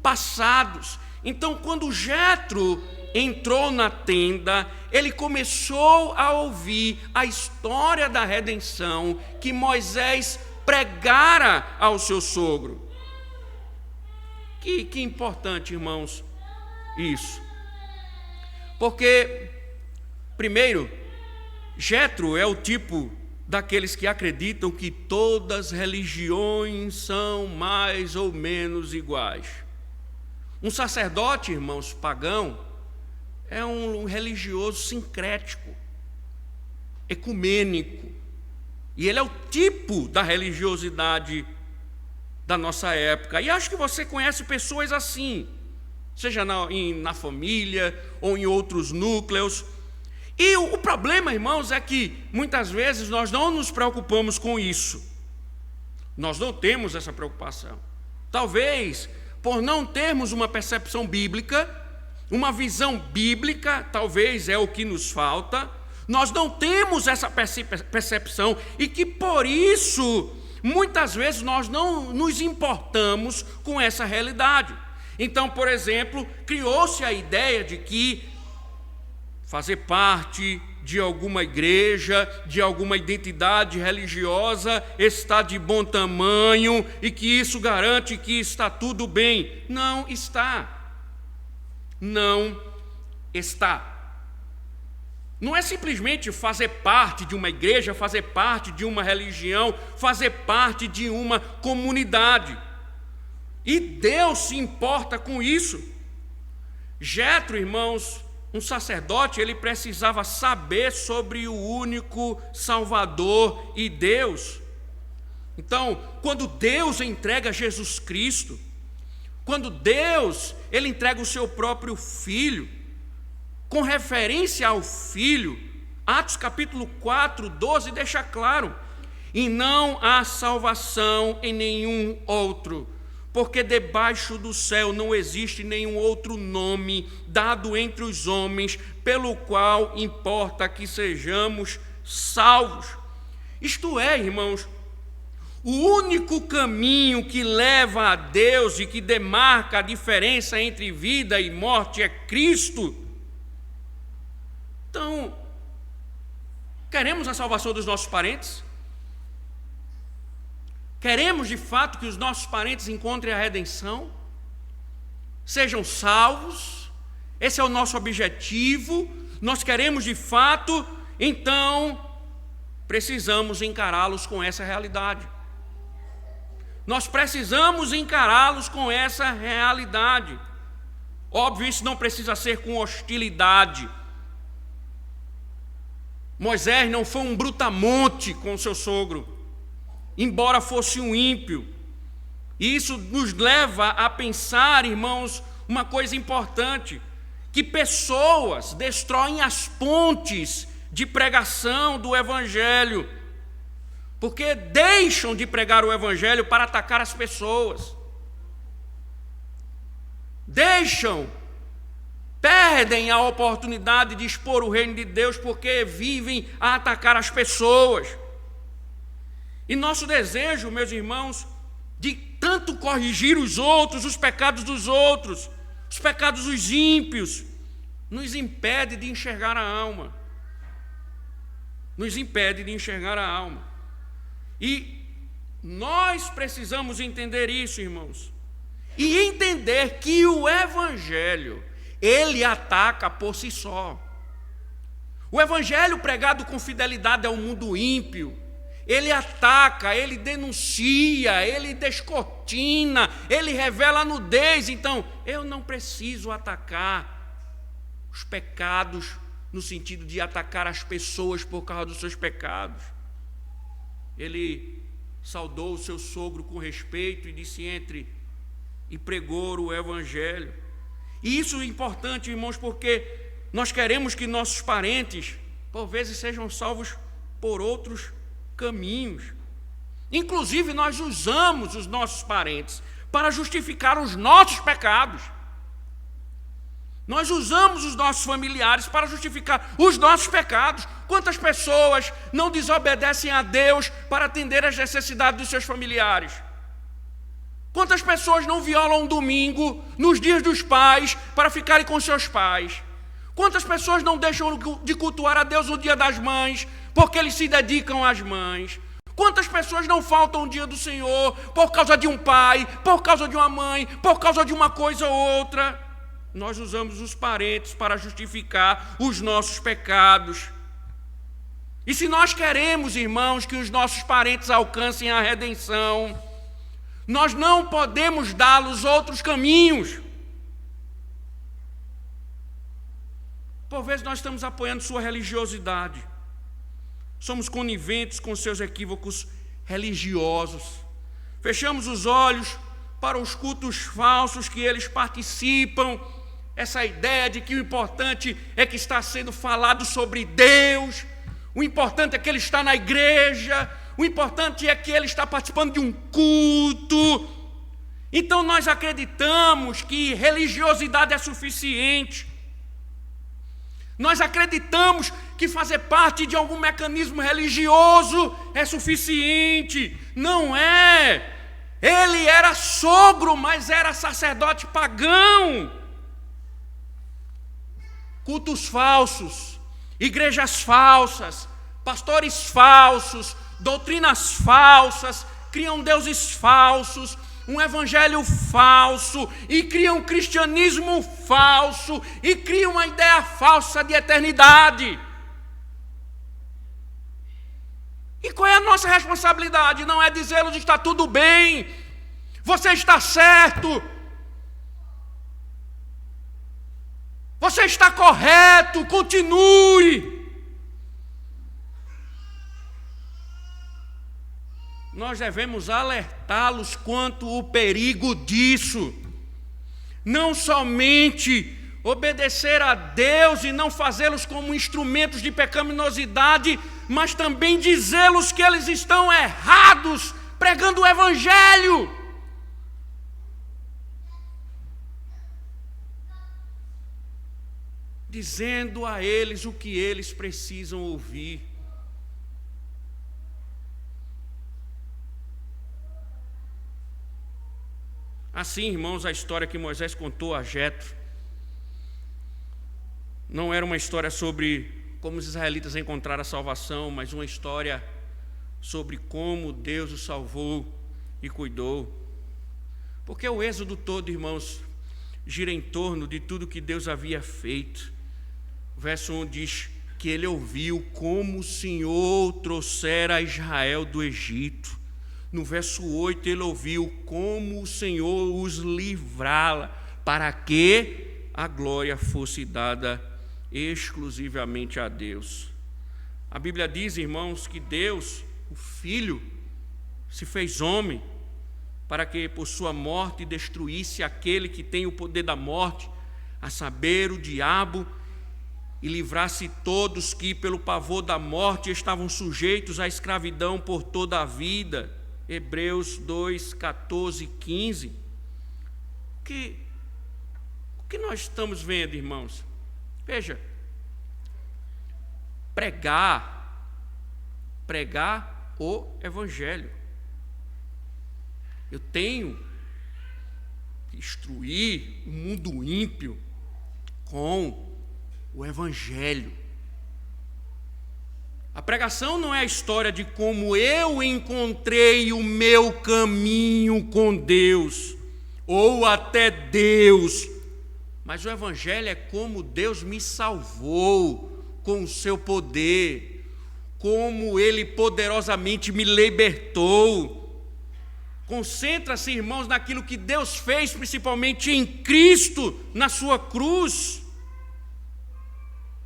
passados. Então, quando Jetro entrou na tenda, ele começou a ouvir a história da redenção que Moisés pregara ao seu sogro. Que importante, irmãos, isso. Porque, primeiro, Jetro é o tipo daqueles que acreditam que todas as religiões são mais ou menos iguais. Um sacerdote, irmãos, pagão, é um religioso sincrético, ecumênico. E ele é o tipo da religiosidade da nossa época. E acho que você conhece pessoas assim, seja na família ou em outros núcleos. E o problema, irmãos, é que muitas vezes nós não nos preocupamos com isso. Nós não temos essa preocupação. Talvez por não termos uma percepção bíblica, uma visão bíblica, talvez é o que nos falta. Nós não temos essa percepção e que por isso, muitas vezes, nós não nos importamos com essa realidade. Então, por exemplo, criou-se a ideia de que fazer parte de alguma igreja, de alguma identidade religiosa, está de bom tamanho e que isso garante que está tudo bem. Não está. Não está. Não é simplesmente fazer parte de uma igreja, fazer parte de uma religião, fazer parte de uma comunidade. E Deus se importa com isso. Jetro, irmãos, um sacerdote, ele precisava saber sobre o único Salvador e Deus. Então, quando Deus entrega Jesus Cristo, quando Deus ele entrega o seu próprio Filho, com referência ao Filho, Atos capítulo 4, 12, deixa claro: e não há salvação em nenhum outro, porque debaixo do céu não existe nenhum outro nome dado entre os homens, pelo qual importa que sejamos salvos. Isto é, irmãos, o único caminho que leva a Deus e que demarca a diferença entre vida e morte é Cristo. Então, queremos a salvação dos nossos parentes? Queremos de fato que os nossos parentes encontrem a redenção? Sejam salvos? Esse é o nosso objetivo? Nós queremos de fato? Então, precisamos encará-los com essa realidade. Nós precisamos encará-los com essa realidade. Óbvio, isso não precisa ser com hostilidade. Moisés não foi um brutamonte com seu sogro, embora fosse um ímpio. E isso nos leva a pensar, irmãos, uma coisa importante, que pessoas destroem as pontes de pregação do Evangelho, porque deixam de pregar o Evangelho para atacar as pessoas. Perdem a oportunidade de expor o reino de Deus porque vivem a atacar as pessoas. E nosso desejo, meus irmãos, de tanto corrigir os outros, os pecados dos outros, os pecados dos ímpios, nos impede de enxergar a alma. Nos impede de enxergar a alma. E nós precisamos entender isso, irmãos. E entender que o Evangelho, ele ataca por si só. O Evangelho pregado com fidelidade ao mundo ímpio, ele ataca, ele denuncia, ele descortina, ele revela a nudez. Então, eu não preciso atacar os pecados no sentido de atacar as pessoas por causa dos seus pecados. Ele saudou o seu sogro com respeito e disse: entre e pregou o Evangelho. E isso é importante, irmãos, porque nós queremos que nossos parentes, por vezes, sejam salvos por outros caminhos. Inclusive, nós usamos os nossos parentes para justificar os nossos pecados. Nós usamos os nossos familiares para justificar os nossos pecados. Quantas pessoas não desobedecem a Deus para atender às necessidades dos seus familiares? Quantas pessoas não violam um domingo nos dias dos pais para ficarem com seus pais? Quantas pessoas não deixam de cultuar a Deus no dia das mães porque eles se dedicam às mães? Quantas pessoas não faltam o dia do Senhor por causa de um pai, por causa de uma mãe, por causa de uma coisa ou outra? Nós usamos os parentes para justificar os nossos pecados. E se nós queremos, irmãos, que os nossos parentes alcancem a redenção, nós não podemos dá-los outros caminhos. Por vezes nós estamos apoiando sua religiosidade. Somos coniventes com seus equívocos religiosos. Fechamos os olhos para os cultos falsos que eles participam. Essa ideia de que o importante é que está sendo falado sobre Deus, o importante é que ele está na igreja, o importante é que ele está participando de um culto. Então nós acreditamos que religiosidade é suficiente. Nós acreditamos que fazer parte de algum mecanismo religioso é suficiente. Não é. Ele era sogro, mas era sacerdote pagão. Cultos falsos, igrejas falsas, pastores falsos, doutrinas falsas, criam deuses falsos, um evangelho falso, e criam um cristianismo falso, e criam uma ideia falsa de eternidade. E qual é a nossa responsabilidade? Não é dizê-los está tudo bem, você está certo, você está correto, continue. Nós devemos alertá-los quanto o perigo disso. Não somente obedecer a Deus e não fazê-los como instrumentos de pecaminosidade, mas também dizê-los que eles estão errados, pregando o Evangelho. Dizendo a eles o que eles precisam ouvir. Assim, irmãos, a história que Moisés contou a Jetro não era uma história sobre como os israelitas encontraram a salvação, mas uma história sobre como Deus os salvou e cuidou. Porque o êxodo todo, irmãos, gira em torno de tudo que Deus havia feito. O verso 1 diz que ele ouviu como o Senhor trouxera Israel do Egito. No verso 8 ele ouviu como o Senhor os livrara, para que a glória fosse dada exclusivamente a Deus. A Bíblia diz, irmãos, que Deus, o Filho, se fez homem, para que por sua morte destruísse aquele que tem o poder da morte, a saber, o diabo, e livrasse todos que pelo pavor da morte estavam sujeitos à escravidão por toda a vida. Hebreus 2, 14 e 15. O que nós estamos vendo, irmãos? Veja, pregar o Evangelho. Eu tenho que instruir o mundo ímpio com o Evangelho. A pregação não é a história de como eu encontrei o meu caminho com Deus, ou até Deus, mas o Evangelho é como Deus me salvou com o seu poder, como Ele poderosamente me libertou. Concentra-se, irmãos, naquilo que Deus fez, principalmente em Cristo, na sua cruz.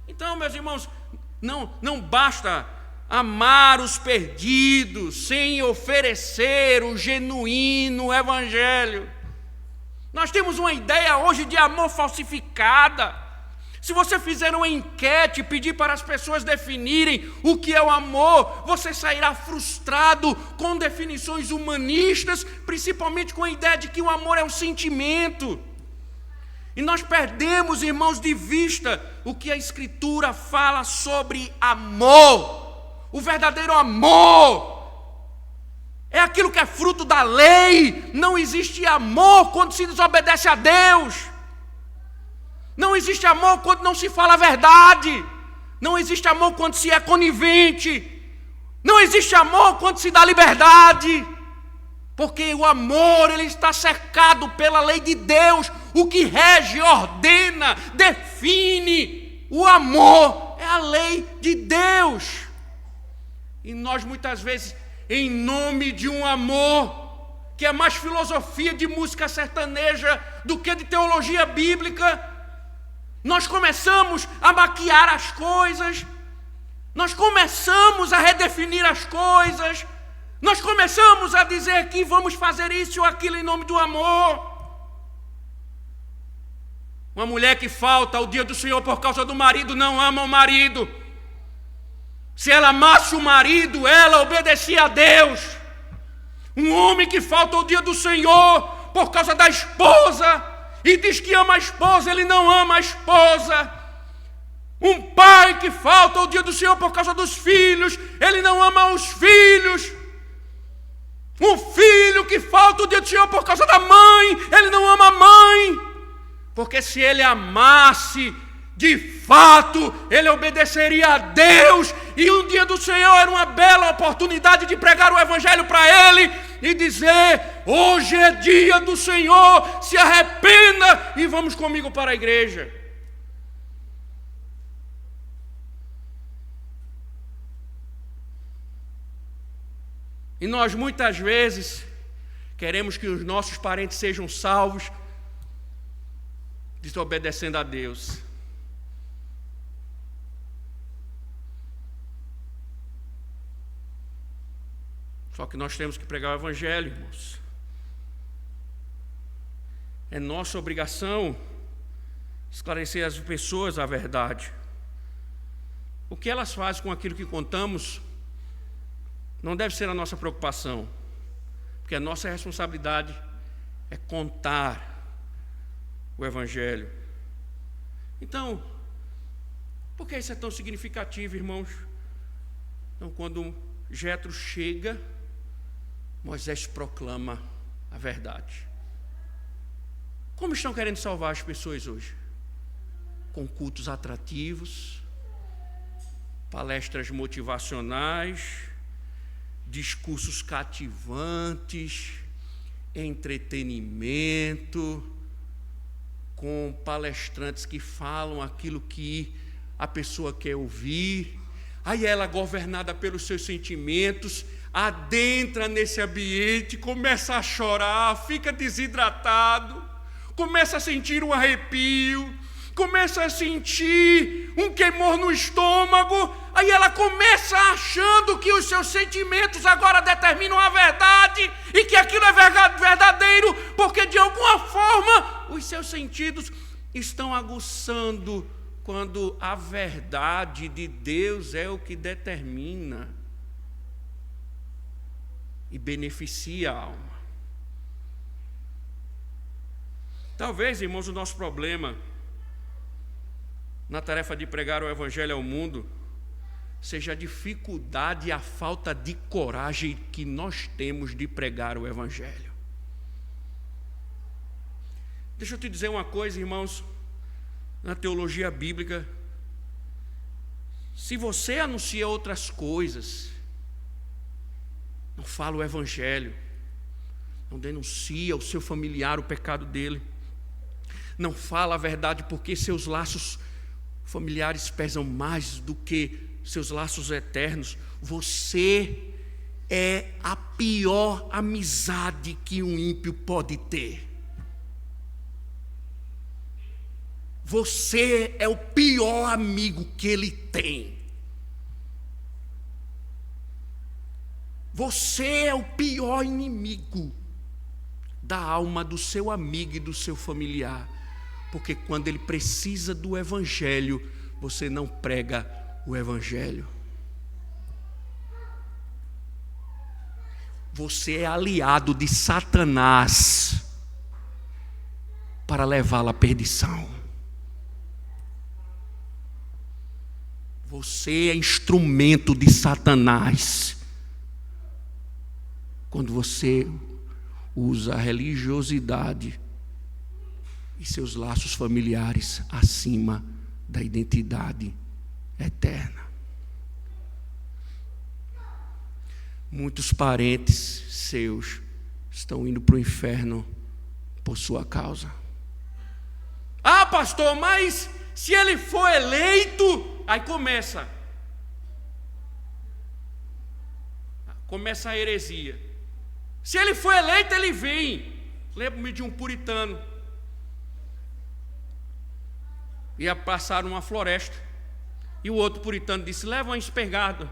Então, meus irmãos, não basta amar os perdidos sem oferecer o genuíno Evangelho. Nós temos uma ideia hoje de amor falsificada. Se você fizer uma enquete e pedir para as pessoas definirem o que é o amor, você sairá frustrado com definições humanistas, principalmente com a ideia de que o amor é um sentimento. E nós perdemos, irmãos, de vista o que a Escritura fala sobre amor. O verdadeiro amor é aquilo que é fruto da lei. Não existe amor quando se desobedece a Deus. Não existe amor quando não se fala a verdade. Não existe amor quando se é conivente. Não existe amor quando se dá liberdade. Porque o amor, ele está cercado pela lei de Deus. O que rege, ordena, define o amor é a lei de Deus. E nós muitas vezes, em nome de um amor que é mais filosofia de música sertaneja do que de teologia bíblica, nós começamos a maquiar as coisas, nós começamos a redefinir as coisas, nós começamos a dizer que vamos fazer isso ou aquilo em nome do amor. Uma mulher que falta ao dia do Senhor por causa do marido não ama o marido. Se ela amasse o marido, ela obedecia a Deus. Um homem que falta ao dia do Senhor por causa da esposa e diz que ama a esposa, ele não ama a esposa. Um pai que falta ao dia do Senhor por causa dos filhos, ele não ama os filhos. Um filho que falta ao dia do Senhor por causa da mãe, ele não ama a mãe. Porque se ele amasse, de fato, ele obedeceria a Deus. E um dia do Senhor era uma bela oportunidade de pregar o Evangelho para ele e dizer: hoje é dia do Senhor, se arrependa e vamos comigo para a igreja. E nós muitas vezes queremos que os nossos parentes sejam salvos desobedecendo a Deus. Só que nós temos que pregar o Evangelho, irmãos. É nossa obrigação esclarecer às pessoas a verdade. O que elas fazem com aquilo que contamos não deve ser a nossa preocupação, porque a nossa responsabilidade é contar o Evangelho. Então, por que isso é tão significativo, irmãos? Então, quando Jetro chega, Moisés proclama a verdade. Como estão querendo salvar as pessoas hoje? Com cultos atrativos, palestras motivacionais, discursos cativantes, entretenimento, com palestrantes que falam aquilo que a pessoa quer ouvir. Aí ela, governada pelos seus sentimentos, adentra nesse ambiente, começa a chorar, fica desidratado, começa a sentir um arrepio, começa a sentir um queimor no estômago. Aí ela começa achando que os seus sentimentos agora determinam a verdade e que aquilo é verdadeiro, porque de alguma forma os seus sentidos estão aguçando, quando a verdade de Deus é o que determina e beneficia a alma. Talvez, irmãos, o nosso problema na tarefa de pregar o Evangelho ao mundo seja a dificuldade e a falta de coragem que nós temos de pregar o Evangelho. Deixa eu te dizer uma coisa, irmãos, na teologia bíblica, se você anuncia outras coisas, não fala o Evangelho, não denuncia o seu familiar o pecado dele, não fala a verdade porque seus laços familiares pesam mais do que seus laços eternos, você é a pior amizade que um ímpio pode ter. Você é o pior amigo que ele tem. Você é o pior inimigo da alma do seu amigo e do seu familiar. Porque quando ele precisa do Evangelho, você não prega o Evangelho. Você é aliado de Satanás para levá-lo à perdição. Você é instrumento de Satanás quando você usa a religiosidade e seus laços familiares acima da identidade eterna. muitos parentes seus estão indo para o inferno por sua causa. Ah, pastor, mas se ele for eleito, aí começa a heresia. Se ele for eleito, ele vem. Lembro-me de um puritano. Ia passar uma floresta. E o outro puritano disse: leva uma espingarda.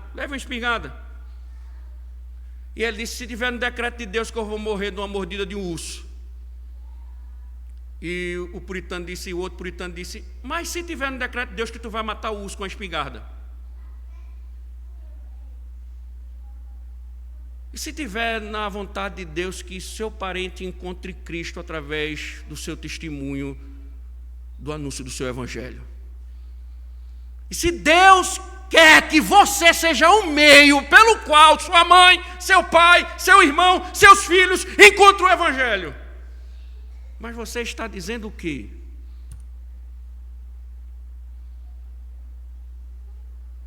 E ele disse: se tiver no decreto de Deus que eu vou morrer de uma mordida de um urso. E o outro puritano disse: mas se tiver no decreto de Deus que tu vai matar o urso com a espingarda? E se tiver na vontade de Deus que seu parente encontre Cristo através do seu testemunho, do anúncio do seu evangelho? E se Deus quer que você seja um meio pelo qual sua mãe, seu pai, seu irmão, seus filhos encontrem o evangelho, mas você está dizendo o quê?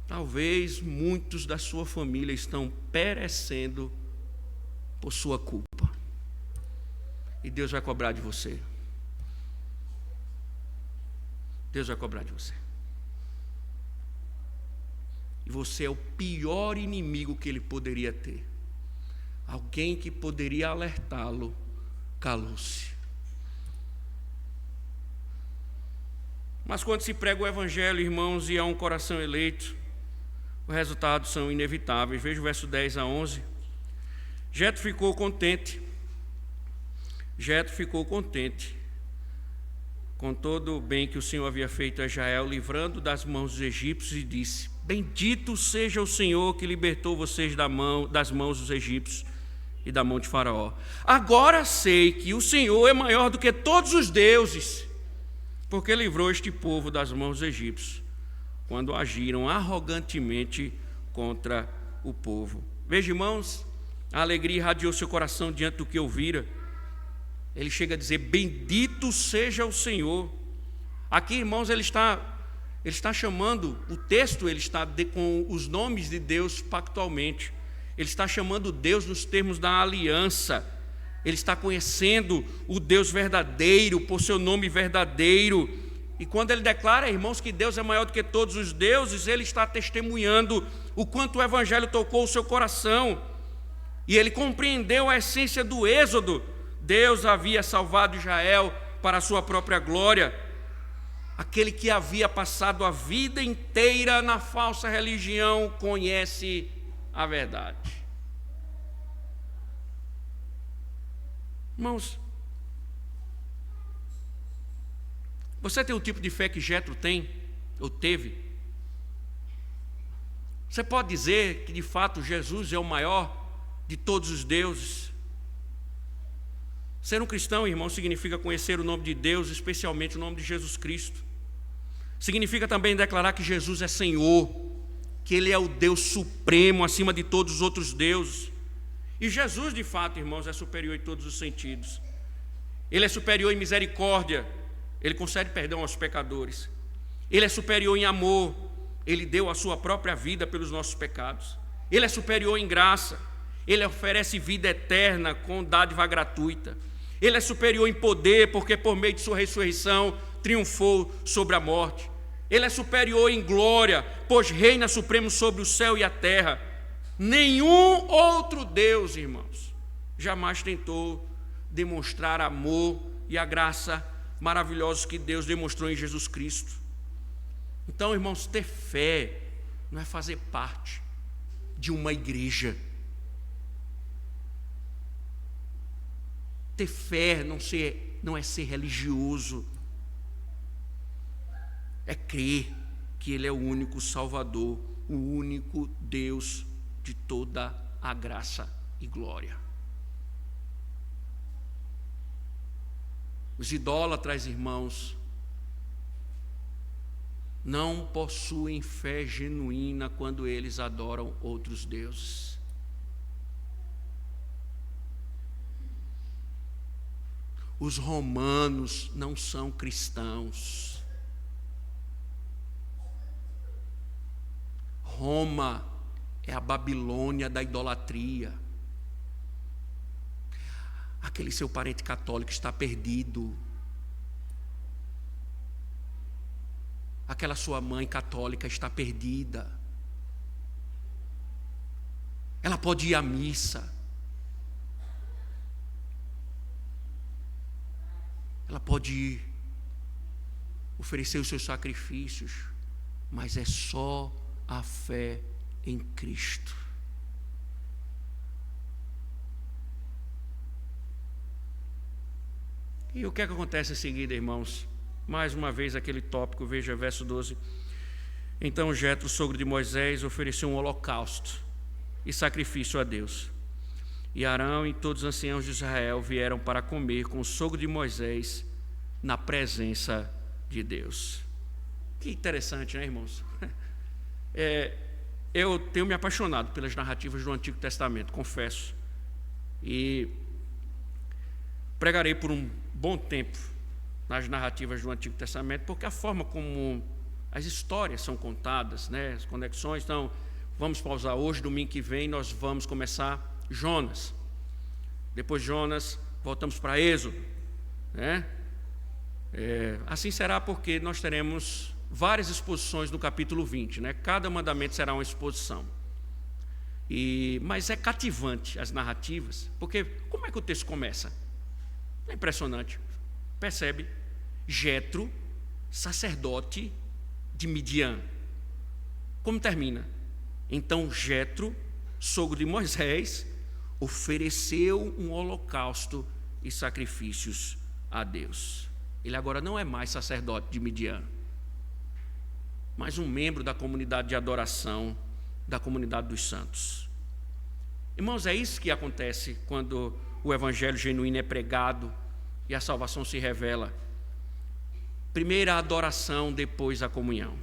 Talvez muitos da sua família estão perecendo por sua culpa. E Deus vai cobrar de você. Deus vai cobrar de você. E você é o pior inimigo que ele poderia ter. Alguém que poderia alertá-lo, calou-se. Mas quando se prega o evangelho, irmãos, e há um coração eleito, os resultados são inevitáveis. Veja o verso 10 a 11. Jetro ficou contente com todo o bem que o Senhor havia feito a Israel, livrando das mãos dos egípcios, e disse: bendito seja o Senhor que libertou vocês das mãos dos egípcios e da mão de Faraó. Agora sei que o Senhor é maior do que todos os deuses, porque livrou este povo das mãos dos egípcios, quando agiram arrogantemente contra o povo. Veja, irmãos, a alegria irradiou seu coração diante do que ouvira. Ele chega a dizer: bendito seja o Senhor. Aqui, irmãos, ele está chamando, o texto ele está com os nomes de Deus pactualmente. Ele está chamando Deus nos termos da aliança. Ele está conhecendo o Deus verdadeiro por seu nome verdadeiro. E quando ele declara, irmãos, que Deus é maior do que todos os deuses, ele está testemunhando o quanto o evangelho tocou o seu coração. E ele compreendeu a essência do êxodo. Deus havia salvado Israel para a sua própria glória. Aquele que havia passado a vida inteira na falsa religião conhece a verdade. Irmãos, você tem o tipo de fé que Jetro tem, ou teve? Você pode dizer que de fato Jesus é o maior de todos os deuses? Ser um cristão, irmão, significa conhecer o nome de Deus, especialmente o nome de Jesus Cristo. Significa também declarar que Jesus é Senhor, que Ele é o Deus supremo acima de todos os outros deuses. E Jesus, de fato, irmãos, é superior em todos os sentidos. Ele é superior em misericórdia, Ele concede perdão aos pecadores. Ele é superior em amor, Ele deu a sua própria vida pelos nossos pecados. Ele é superior em graça, Ele oferece vida eterna com dádiva gratuita. Ele é superior em poder, porque por meio de sua ressurreição triunfou sobre a morte. Ele é superior em glória, pois reina supremo sobre o céu e a terra. Nenhum outro Deus, irmãos, jamais tentou demonstrar amor e a graça maravilhosa que Deus demonstrou em Jesus Cristo. Então, irmãos, ter fé não é fazer parte de uma igreja. Ter fé não é ser religioso. É crer que Ele é o único Salvador, o único Deus de toda a graça e glória. Os idólatras, irmãos, não possuem fé genuína quando eles adoram outros deuses. Os romanos não são cristãos. Roma É a Babilônia da idolatria. Aquele seu parente católico está perdido. Aquela sua mãe católica está perdida. Ela pode ir à missa. Ela pode ir oferecer os seus sacrifícios, mas é só a fé em Cristo. E o que é que acontece em seguida, irmãos? Mais uma vez aquele tópico, veja verso 12. Então Jetro, sogro de Moisés, ofereceu um holocausto e sacrifício a Deus. E Arão e todos os anciãos de Israel vieram para comer com o sogro de Moisés na presença de Deus. Que interessante, né, irmãos? Eu tenho me apaixonado pelas narrativas do Antigo Testamento, confesso. E pregarei por um bom tempo nas narrativas do Antigo Testamento, porque a forma como as histórias são contadas, né, as conexões. Então, vamos pausar hoje, domingo que vem, nós vamos começar Jonas. Depois de Jonas, voltamos para Êxodo, né? Assim será porque nós teremos várias exposições no capítulo 20, né? Cada mandamento será uma exposição. Mas é cativante as narrativas, porque como é que o texto começa? É impressionante. Percebe? Jetro, sacerdote de Midian. Como termina? Então Jetro, sogro de Moisés, ofereceu um holocausto e sacrifícios a Deus. Ele agora não é mais sacerdote de Midian, mas um membro da comunidade de adoração, da comunidade dos santos. Irmãos, é isso que acontece quando o evangelho genuíno é pregado e a salvação se revela. Primeiro a adoração, depois a comunhão.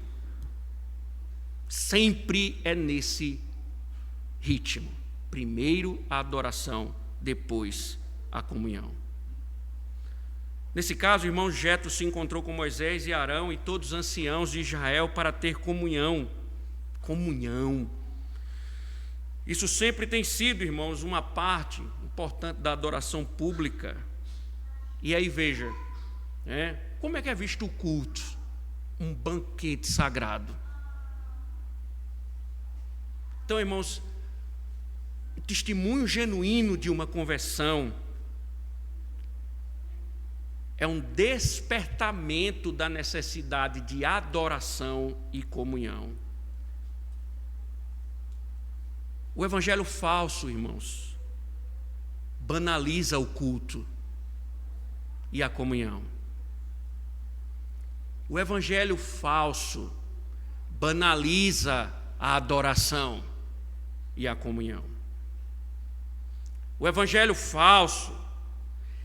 Sempre é nesse ritmo. Primeiro a adoração, depois a comunhão. Nesse caso, o irmão Jetro se encontrou com Moisés e Arão e todos os anciãos de Israel para ter comunhão. Comunhão. Isso sempre tem sido, irmãos, uma parte importante da adoração pública. E aí veja, como é que é visto o culto? Um banquete sagrado. Então, irmãos, o testemunho genuíno de uma conversão é um despertamento da necessidade de adoração e comunhão. O evangelho falso, irmãos, banaliza o culto e a comunhão. O evangelho falso banaliza a adoração e a comunhão. O evangelho falso,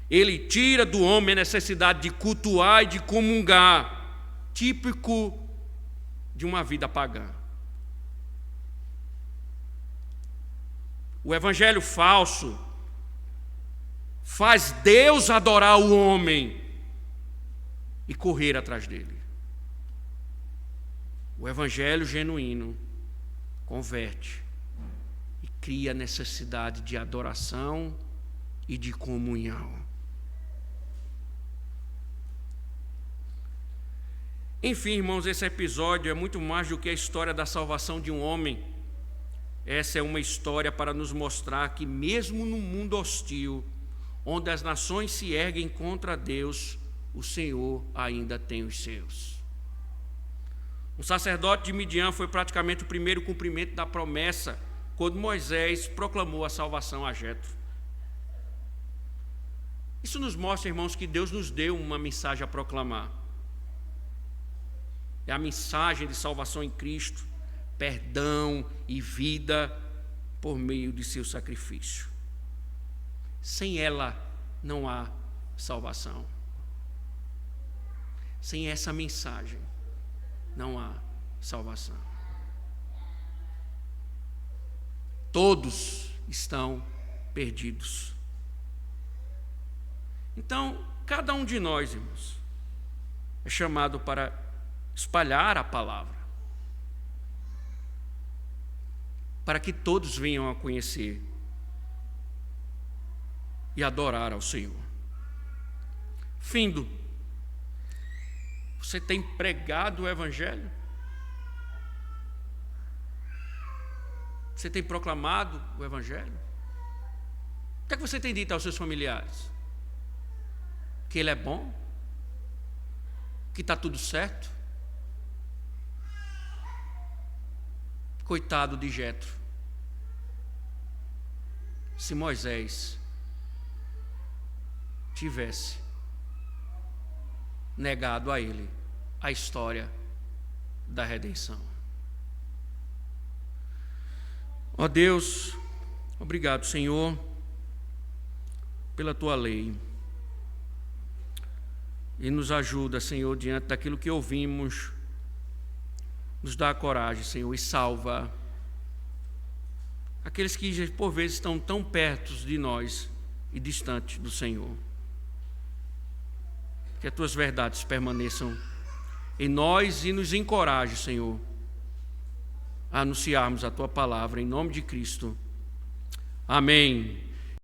ele tira do homem a necessidade de cultuar e de comungar, típico de uma vida pagã. O evangelho falso faz Deus adorar o homem e correr atrás dele. O evangelho genuíno converte e cria a necessidade de adoração e de comunhão. Enfim, irmãos, esse episódio é muito mais do que a história da salvação de um homem. Essa é uma história para nos mostrar que mesmo no mundo hostil, onde as nações se erguem contra Deus, o Senhor ainda tem os seus. O sacerdote de Midian foi praticamente o primeiro cumprimento da promessa, quando Moisés proclamou a salvação a Jetro. Isso nos mostra, irmãos, que Deus nos deu uma mensagem a proclamar. É a mensagem de salvação em Cristo, perdão e vida por meio de seu sacrifício. Sem ela não há salvação. Sem essa mensagem não há salvação. Todos estão perdidos. Então, cada um de nós, irmãos, é chamado para espalhar a palavra. para que todos venham a conhecer e adorar ao Senhor. Findo, você tem pregado o Evangelho? Você tem proclamado o Evangelho? O que é que você tem dito aos seus familiares? Que Ele é bom? Que está tudo certo? Coitado de Jetro. Se Moisés tivesse negado a ele a história da redenção. Ó Deus, obrigado, Senhor, pela Tua lei. E nos ajuda, Senhor, diante daquilo que ouvimos. Nos dá coragem, Senhor, e salva aqueles que por vezes estão tão perto de nós e distantes do Senhor. Que as Tuas verdades permaneçam em nós e nos encoraje, Senhor, a anunciarmos a Tua palavra em nome de Cristo. Amém.